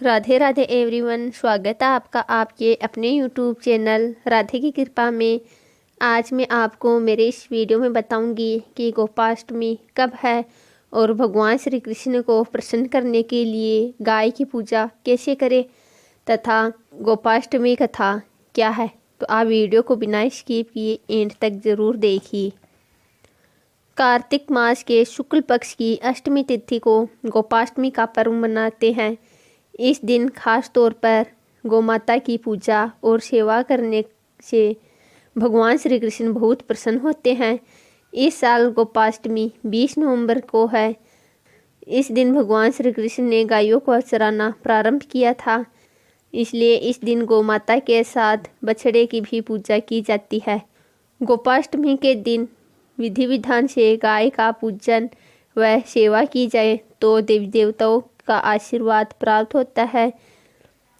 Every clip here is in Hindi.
राधे राधे एवरीवन, स्वागत है आपका आपके अपने यूट्यूब चैनल राधे की कृपा में। आज मैं आपको मेरे इस वीडियो में बताऊंगी कि गोपाष्टमी कब है और भगवान श्री कृष्ण को प्रसन्न करने के लिए गाय की पूजा कैसे करें तथा गोपाष्टमी कथा क्या है। तो आप वीडियो को बिना स्किप किए एंड तक ज़रूर देखिए। कार्तिक मास के शुक्ल पक्ष की अष्टमी तिथि को गोपाष्टमी का पर्व मनाते हैं। इस दिन खास तौर पर गोमाता की पूजा और सेवा करने से भगवान श्री कृष्ण बहुत प्रसन्न होते हैं। इस साल गोपाष्टमी 20 नवंबर को है। इस दिन भगवान श्री कृष्ण ने गायों को चराना प्रारंभ किया था, इसलिए इस दिन गोमाता के साथ बछड़े की भी पूजा की जाती है। गोपाष्टमी के दिन विधि विधान से गाय का पूजन व सेवा की जाए तो देवी देवताओं का आशीर्वाद प्राप्त होता है।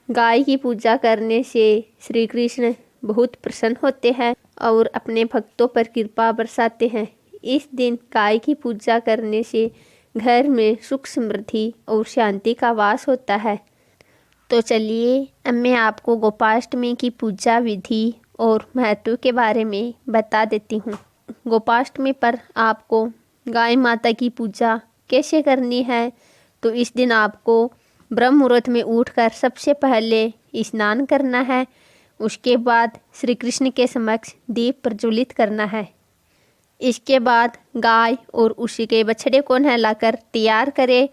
गाय की पूजा करने से श्री कृष्ण बहुत प्रसन्न होते हैं और अपने भक्तों पर कृपा बरसाते हैं। इस दिन गाय की पूजा करने से घर में सुख समृद्धि और शांति का वास होता है। तो चलिए अब मैं आपको गोपाष्टमी की पूजा विधि और महत्व के बारे में बता देती हूँ। गोपाष्टमी पर आपको गाय माता की पूजा कैसे करनी है, तो इस दिन आपको ब्रह्म मुहूर्त में उठकर सबसे पहले स्नान करना है। उसके बाद श्री कृष्ण के समक्ष दीप प्रज्वलित करना है। इसके बाद गाय और उसी के बछड़े को नहलाकर तैयार करें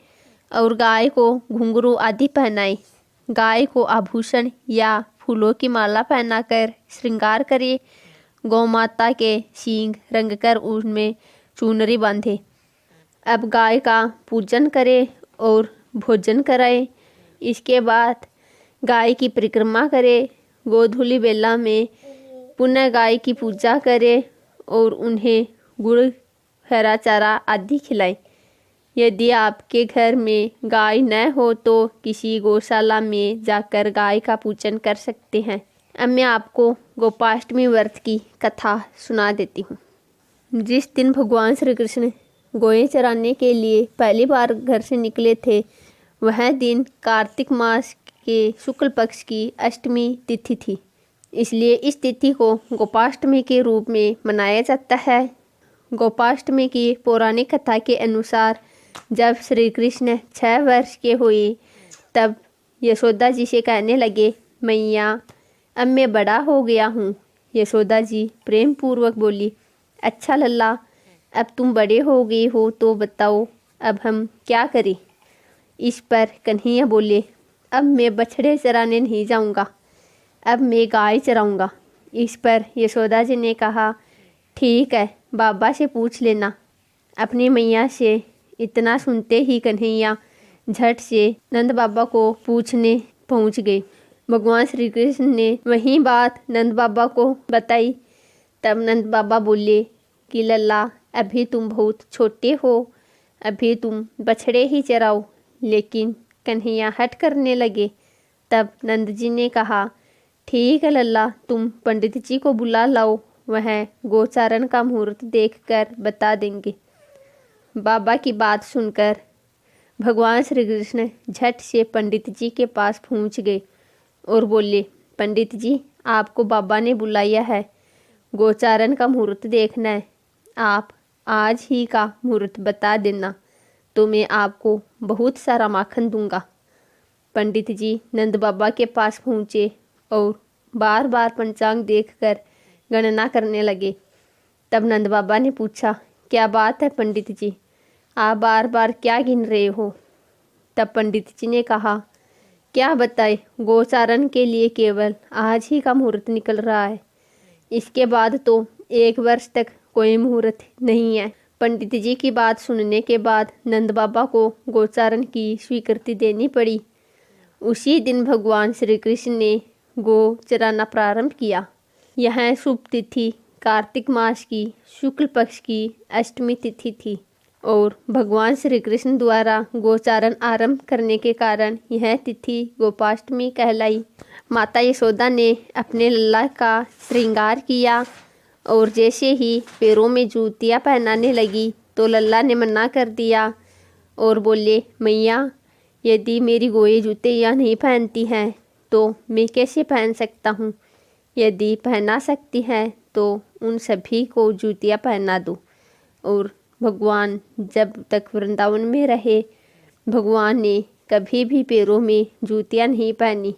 और गाय को घुंघरू आदि पहनाएं। गाय को आभूषण या फूलों की माला पहनाकर श्रृंगार करें। गौ माता के सींग रंगकर उनमें चुनरी बांधे। अब गाय का पूजन करें और भोजन कराएं। इसके बाद गाय की परिक्रमा करें। गोधूली बेला में पुनः गाय की पूजा करें और उन्हें गुड़ हरा चारा आदि खिलाएं। यदि आपके घर में गाय न हो तो किसी गौशाला में जाकर गाय का पूजन कर सकते हैं। अब मैं आपको गोपाष्टमी व्रत की कथा सुना देती हूँ। जिस दिन भगवान श्री कृष्ण गोएं चराने के लिए पहली बार घर से निकले थे, वह दिन कार्तिक मास के शुक्ल पक्ष की अष्टमी तिथि थी। इसलिए इस तिथि को गोपाष्टमी के रूप में मनाया जाता है। गोपाष्टमी की पौराणिक कथा के अनुसार जब श्री कृष्ण 6 वर्ष के हुए तब यशोदा जी से कहने लगे, मैया अब मैं बड़ा हो गया हूँ। यशोदा जी प्रेम पूर्वक बोली, अच्छा लल्ला, अब तुम बड़े हो गए हो तो बताओ अब हम क्या करें। इस पर कन्हैया बोले, अब मैं बछड़े चराने नहीं जाऊंगा, अब मैं गाय चराऊंगा। इस पर यशोदा जी ने कहा, ठीक है, बाबा से पूछ लेना। अपनी मैया से इतना सुनते ही कन्हैया झट से नंद बाबा को पूछने पहुंच गए। भगवान श्री कृष्ण ने वही बात नंद बाबा को बताई। तब नंद बाबा बोले कि लल्ला, अभी तुम बहुत छोटे हो, अभी तुम बछड़े ही चराओ। लेकिन कन्हैया हट करने लगे। तब नंद जी ने कहा, ठीक है लल्ला, तुम पंडित जी को बुला लाओ, वह गोचारण का मुहूर्त देखकर बता देंगे। बाबा की बात सुनकर भगवान श्री कृष्ण झट से पंडित जी के पास पहुंच गए और बोले, पंडित जी, आपको बाबा ने बुलाया है, गोचारण का मुहूर्त देखना है। आप आज ही का मुहूर्त बता देना तो मैं आपको बहुत सारा माखन दूंगा। पंडित जी नंद बाबा के पास पहुँचे और बार बार पंचांग देखकर गणना करने लगे। तब नंद बाबा ने पूछा, क्या बात है पंडित जी, आप बार बार क्या गिन रहे हो। तब पंडित जी ने कहा, क्या बताए, गोचारण के लिए केवल आज ही का मुहूर्त निकल रहा है, इसके बाद तो 1 वर्ष तक कोई मुहूर्त नहीं है। पंडित जी की बात सुनने के बाद नंद बाबा को गोचारण की स्वीकृति देनी पड़ी। उसी दिन भगवान श्री कृष्ण ने गो चराना प्रारंभ किया। यह शुभ तिथि कार्तिक मास की शुक्ल पक्ष की अष्टमी तिथि थी और भगवान श्री कृष्ण द्वारा गोचारण आरंभ करने के कारण यह तिथि गोपाष्टमी कहलाई। माता यशोदा ने अपने लल्ला का श्रृंगार किया और जैसे ही पैरों में जूतियाँ पहनाने लगी तो लल्ला ने मना कर दिया और बोले, मैया यदि मेरी गोए जूते नहीं पहनती हैं तो मैं कैसे पहन सकता हूँ। यदि पहना सकती है तो उन सभी को जूतियाँ पहना दूँ। और भगवान जब तक वृंदावन में रहे, भगवान ने कभी भी पैरों में जूतियाँ नहीं पहनी।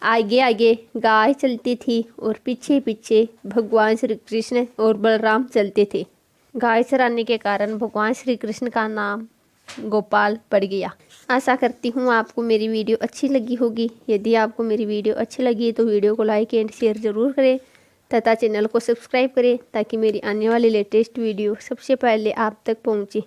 आगे आगे गाय चलती थी और पीछे पीछे भगवान श्री कृष्ण और बलराम चलते थे। गाय चराने के कारण भगवान श्री कृष्ण का नाम गोपाल पड़ गया। आशा करती हूँ आपको मेरी वीडियो अच्छी लगी होगी। यदि आपको मेरी वीडियो अच्छी लगी तो वीडियो को लाइक एंड शेयर ज़रूर करें तथा चैनल को सब्सक्राइब करें ताकि मेरी आने वाली लेटेस्ट वीडियो सबसे पहले आप तक पहुँचे।